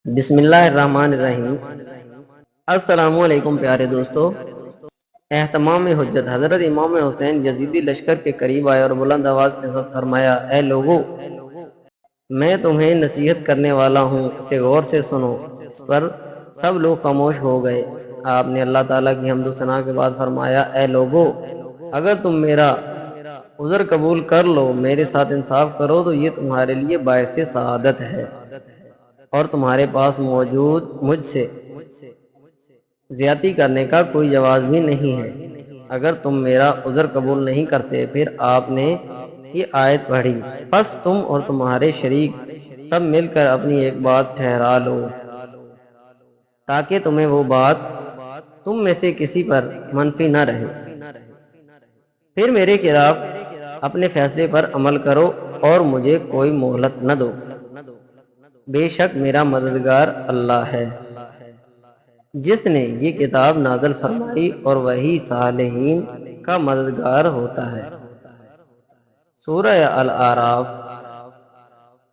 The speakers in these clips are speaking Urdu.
بسم اللہ الرحمن الرحیم۔ السلام علیکم پیارے دوستو۔ اہتمام حجت حضرت امام حسین یزیدی لشکر کے قریب آئے اور بلند آواز کے ساتھ فرمایا، اے لوگو، میں تمہیں نصیحت کرنے والا ہوں، اسے غور سے سنو۔ اس پر سب لوگ خاموش ہو گئے۔ آپ نے اللہ تعالیٰ کی حمد و ثنا کے بعد فرمایا، اے لوگو، اگر تم میرا عذر قبول کر لو، میرے ساتھ انصاف کرو تو یہ تمہارے لیے باعث سعادت ہے، اور تمہارے پاس موجود مجھ سے زیادتی کرنے کا کوئی جواز بھی نہیں ہے۔ اگر تم میرا عذر قبول نہیں کرتے، پھر آپ نے یہ آیت پڑھی، پس تم اور تمہارے شریک سب مل کر اپنی ایک بات ٹھہرا لو، تاکہ تمہیں وہ بات تم میں سے کسی پر منفی نہ رہے، پھر میرے خلاف اپنے فیصلے پر عمل کرو اور مجھے کوئی مہلت نہ دو۔ بے شک میرا مددگار اللہ ہے، جس نے یہ کتاب نازل فرمائی، اور وہی صالحین کا مددگار ہوتا ہے۔ سورہ الاعراف۔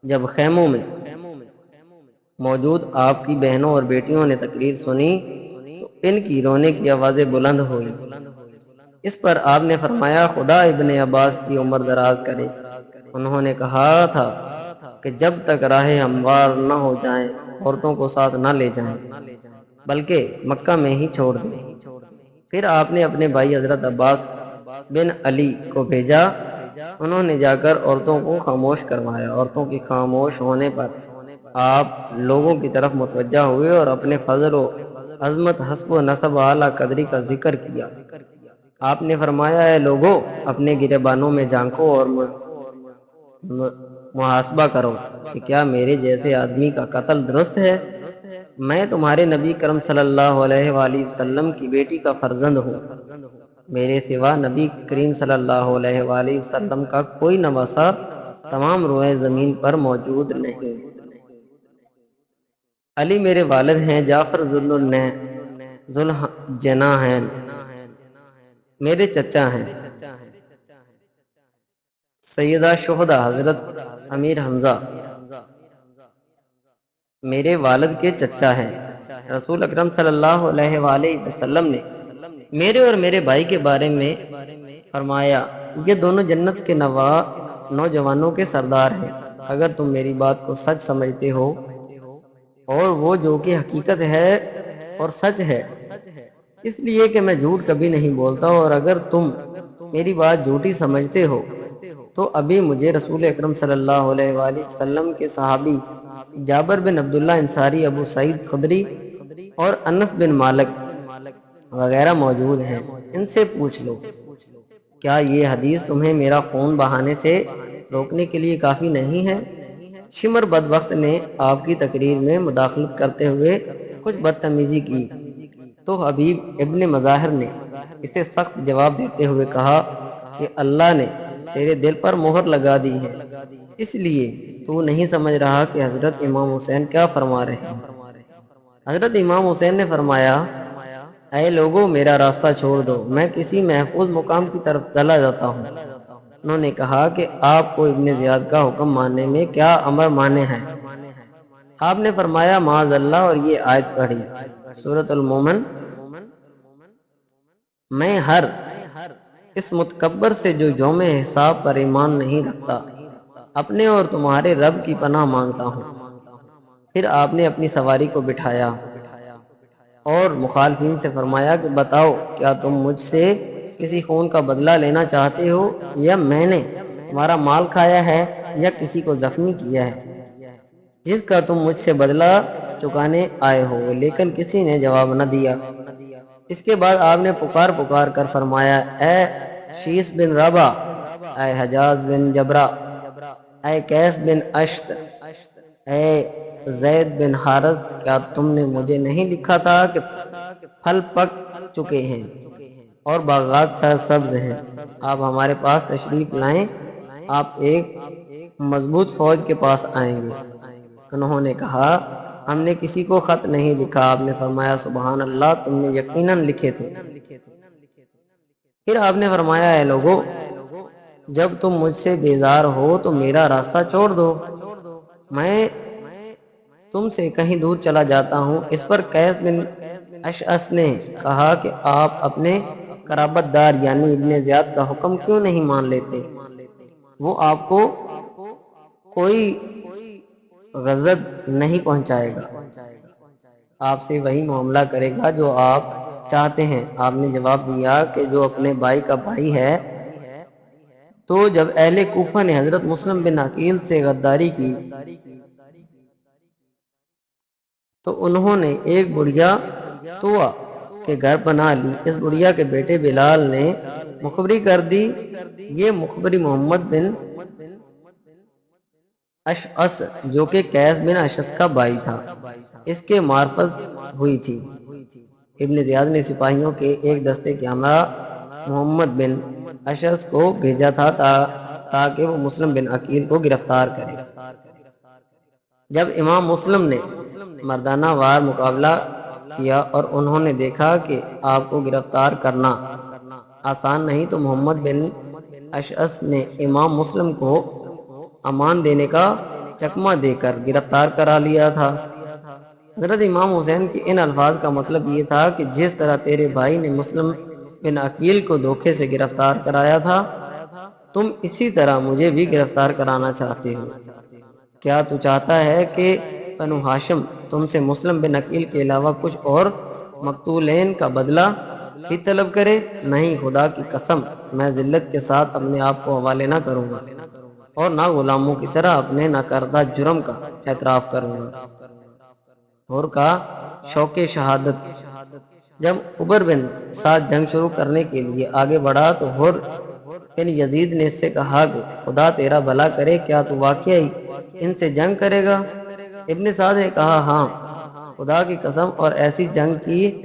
جب خیموں میں موجود آپ کی بہنوں اور بیٹیوں نے تقریر سنی تو ان کی رونے کی آوازیں بلند ہوئی۔ اس پر آپ نے فرمایا، خدا ابن عباس کی عمر دراز کرے۔ انہوں نے کہا تھا کہ جب تک راہ ہموار نہ ہو جائیں، عورتوں کو ساتھ نہ لے جائیں، بلکہ مکہ میں ہی چھوڑ دیں۔ پھر آپ نے اپنے بھائی حضرت عباس بن علی کو بھیجا۔ انہوں نے جا کر عورتوں کو خاموش کروایا۔ عورتوں کی خاموش ہونے پر آپ لوگوں کی طرف متوجہ ہوئے اور اپنے فضل و عظمت، حسب و نسب و اعلیٰ قدری کا ذکر کیا۔ آپ نے فرمایا، اے لوگو، اپنے گریبانوں میں جھانکو اور محاسبہ کرو کہ کیا میرے جیسے آدمی کا قتل درست ہے؟ میں تمہارے نبی کرم صلی اللہ علیہ وآلہ وسلم کی بیٹی کا فرزند ہوں۔ میرے سوا نبی کریم صلی اللہ علیہ وآلہ وسلم کا کوئی نواسہ تمام روئے زمین پر موجود نہیں۔ علی میرے والد ہیں، جعفر ذوالجناحین میرے چچا ہیں، سیدہ شہداء حضرت امیر حمزہ میرے والد کے چچا ہیں۔ رسول اکرم صلی اللہ علیہ وآلہ وسلم نے میرے اور میرے بھائی کے بارے میں فرمایا، یہ دونوں جنت کے نوجوانوں کے سردار ہیں۔ اگر تم میری بات کو سچ سمجھتے ہو، اور وہ جو کہ حقیقت ہے اور سچ ہے، اس لیے کہ میں جھوٹ کبھی نہیں بولتا، اور اگر تم میری بات جھوٹی سمجھتے ہو تو ابھی مجھے رسول اکرم صلی اللہ علیہ وآلہ وسلم کے صحابی جابر بن عبداللہ انصاری، ابو سعید خدری اور انس بن مالک وغیرہ موجود ہیں، ان سے پوچھ لو۔ کیا یہ حدیث تمہیں میرا خون بہانے سے روکنے کے لیے کافی نہیں ہے؟ شمر بدبخت نے آپ کی تقریر میں مداخلت کرتے ہوئے کچھ بدتمیزی کی تو حبیب ابن مظاہر نے اسے سخت جواب دیتے ہوئے کہا کہ اللہ نے تیرے دل پر مہر لگا دی ہے، اس لیے تو نہیں سمجھ رہا کہ حضرت امام حسین کیا فرما رہے ہیں۔ حضرت امام حسین نے فرمایا، اے لوگو، میرا راستہ چھوڑ دو، میں کسی محفوظ مقام کی طرف چلا جاتا ہوں۔ انہوں نے کہا کہ آپ کو ابن زیاد کا حکم ماننے میں کیا امر مانے ہیں؟ آپ نے فرمایا، معاذ اللہ، اور یہ آیت پڑھی، سورۃ المومن، میں ہر اس متکبر سے جو یوم حساب پر ایمان نہیں رکھتا اپنے اور تمہارے رب کی پناہ مانگتا ہوں۔ پھر آپ نے اپنی سواری کو بٹھایا اور مخالفین سے فرمایا کہ بتاؤ، کیا تم مجھ سے کسی خون کا بدلہ لینا چاہتے ہو، یا میں نے تمہارا مال کھایا ہے یا کسی کو زخمی کیا ہے جس کا تم مجھ سے بدلہ چکانے آئے ہو؟ لیکن کسی نے جواب نہ دیا۔ اس کے بعد آپ نے پکار کر فرمایا، اے شیس بن ربا، اے حجاز بن جبرا، اے قیس بن اشت، اے زید بن حارث، کیا تم نے مجھے نہیں لکھا تھا کہ پھل پک چکے ہیں اور باغات سرسبز ہیں؟ آپ ہمارے پاس تشریف لائیں، آپ ایک مضبوط فوج کے پاس آئیں گے۔ انہوں نے کہا، ہم نے کسی کو خط نہیں لکھا۔ آپ نے فرمایا، سبحان اللہ، تم نے یقیناً لکھے تھے۔ پھر آپ نے فرمایا، اے لوگو، جب تم مجھ سے بیزار ہو تو میرا راستہ چھوڑ دو۔ میں تم سے کہیں دور چلا جاتا ہوں۔ اس پر قیس بن اشعث نے کہا کہ آپ اپنے قرابت دار یعنی ابن زیاد کا حکم کیوں نہیں مان لیتے؟ وہ آپ کو کوئی غضب نہیں پہنچائے گا، آپ سے وہی معاملہ کرے گا جو آپ چاہتے ہیں۔ آپ نے جواب دیا کہ جو اپنے بھائی کا بھائی ہے۔ تو جب اہل کوفہ نے حضرت مسلم بن عقیل سے غداری کی تو انہوں نے ایک بڑھیا توا کے گھر بنا لی۔ اس بڑھیا کے بیٹے بلال نے مخبری کر دی۔ یہ مخبری محمد بن اشعث جو کہ قیس بن اشعث کا بھائی تھا، اس کے معرفت ہوئی تھی۔ ابن زیاد نے سپاہیوں کے ایک دستے کے ہمراہ محمد بن اشعث کو بھیجا تھا تاکہ وہ مسلم بن عقیل کو گرفتار کرے۔ جب امام مسلم نے مردانہ وار مقابلہ کیا اور انہوں نے دیکھا کہ آپ کو گرفتار کرنا آسان نہیں تو محمد بن اشعث نے امام مسلم کو امان دینے کا چکمہ دے کر گرفتار کرا لیا تھا۔ حضرت امام حسین کے ان الفاظ کا مطلب یہ تھا کہ جس طرح تیرے بھائی نے مسلم بن عقیل کو دھوکے سے گرفتار کرایا تھا، تم اسی طرح مجھے بھی گرفتار کرانا چاہتے ہو۔ کیا تو چاہتا ہے کہ بنو ہاشم تم سے مسلم بن عقیل کے علاوہ کچھ اور مقتولین کا بدلہ بھی طلب کرے؟ نہیں، خدا کی قسم میں ذلت کے ساتھ اپنے آپ کو حوالے نہ کروں گا اور نہ غلاموں کی طرح اپنے ناکردہ جرم کا اعتراف کروں گا۔ اور کا شوق شہادت۔ جب عبر بن سعد جنگ شروع کرنے کے لیے آگے بڑھا تو حر بن یزید نے اس سے کہا کہ خدا تیرا بھلا کرے، کیا تو واقعی ان سے جنگ کرے گا؟ ابن سعد نے کہا ہاں، خدا کی قسم، اور ایسی جنگ کی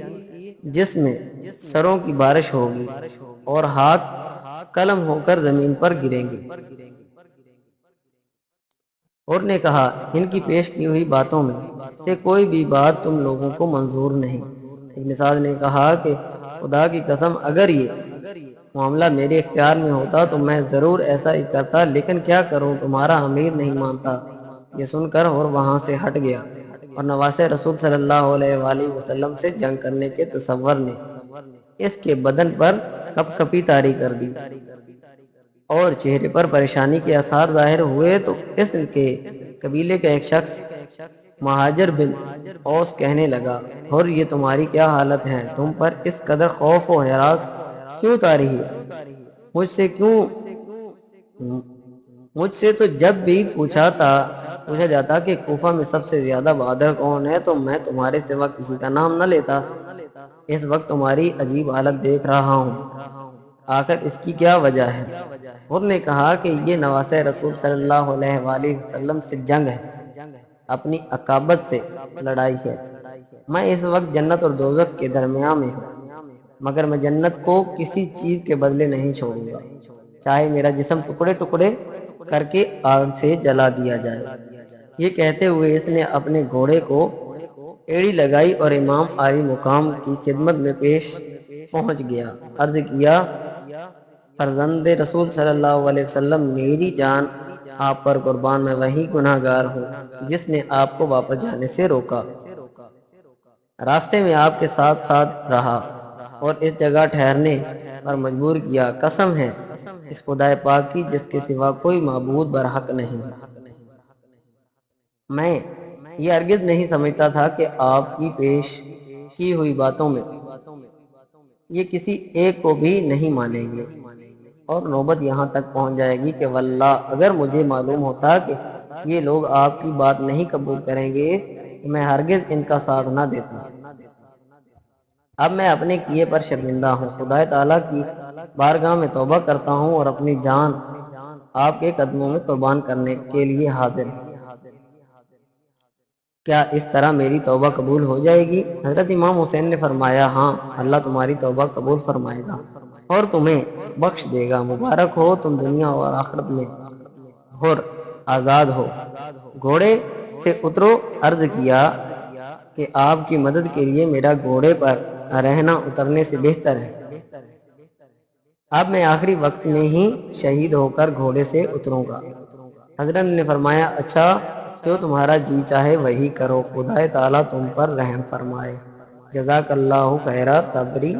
جس میں سروں کی بارش ہوگی اور ہاتھ قلم ہو کر زمین پر گریں گے۔ اور نے کہا ان کی پیش کی ہوئی باتوں میں سے کوئی بھی بات تم لوگوں کو منظور نہیں۔ ابن سعد نے کہا کہ خدا کی قسم اگر یہ معاملہ میرے اختیار میں ہوتا تو میں ضرور ایسا ہی کرتا، لیکن کیا کروں، تمہارا امیر نہیں مانتا۔ یہ سن کر اور وہاں سے ہٹ گیا اور نواسے رسول صلی اللہ علیہ وآلہ وسلم سے جنگ کرنے کے تصور نے اس کے بدن پر کپ کپی طاری کر دی اور چہرے پر پریشانی کے آثار ظاہر ہوئے تو اس کے قبیلے کا ایک شخص مہاجر بن اوس کہنے لگا، اور یہ تمہاری کیا حالت ہے؟ تم پر اس قدر خوف و ہراس کیوں طاری ہے؟ مجھ سے تو جب بھی پوچھا جاتا کہ کوفہ میں سب سے زیادہ بہادر کون ہے تو میں تمہارے سوا کسی کا نام نہ لیتا۔ اس وقت تمہاری عجیب حالت دیکھ رہا ہوں، آخر اس کی کیا وجہ ہے؟ اور نے کہا کہ یہ نواسے رسول صلی اللہ علیہ وآلہ وسلم سے جنگ ہے، اپنی عقابت سے لڑائی ہے۔ میں اس وقت جنت اور دوزخ کے درمیان میں ہوں، مگر میں جنت کو کسی چیز کے بدلے نہیں چھوڑوں گا، چاہے میرا جسم ٹکڑے ٹکڑے کر کے آگ سے جلا دیا جائے۔ یہ کہتے ہوئے اس نے اپنے گھوڑے کو ایڑی لگائی اور امام عالی مقام کی خدمت میں پہنچ گیا۔ عرض کیا، فرزند رسول صلی اللہ علیہ وسلم، میری جان آپ پر قربان، میں وہی گناہ گار ہوں جس نے آپ کو واپس جانے سے روکا، راستے میں آپ کے ساتھ ساتھ رہا اور اس جگہ ٹھہرنے پر مجبور کیا۔ قسم ہے اس خدا پاک کی جس کے سوا کوئی معبود برحق نہیں، میں یہ ہرگز نہیں سمجھتا تھا کہ آپ کی پیش کی ہوئی باتوں میں یہ کسی ایک کو بھی نہیں مانیں گے، اور نوبت یہاں تک پہنچ جائے گی کہ واللہ اگر مجھے معلوم ہوتا کہ یہ لوگ آپ کی بات نہیں قبول کریں گے تو میں ہرگز ان کا ساتھ نہ دیتا۔ اب میں اپنے کیے پر شرمندہ ہوں، خدا تعالیٰ کی بارگاہ میں توبہ کرتا ہوں اور اپنی جان آپ کے قدموں میں قربان کرنے کے لیے حاضر ہوں۔ کیا اس طرح میری توبہ قبول ہو جائے گی؟ حضرت امام حسین نے فرمایا، ہاں، اللہ تمہاری توبہ قبول فرمائے گا اور تمہیں بخش دے گا۔ مبارک ہو، تم دنیا اور آخرت میں حر آزاد ہو۔ گھوڑے سے اترو۔ عرض کیا کہ آپ کی مدد کے لیے میرا گھوڑے پر رہنا اترنے سے بہتر ہے، اب میں آخری وقت میں ہی شہید ہو کر گھوڑے سے اتروں گا۔ حضرت نے فرمایا، اچھا جو تمہارا جی چاہے وہی کرو، خدا تعالیٰ تم پر رحم فرمائے۔ جزاک اللہ خیرہ تبری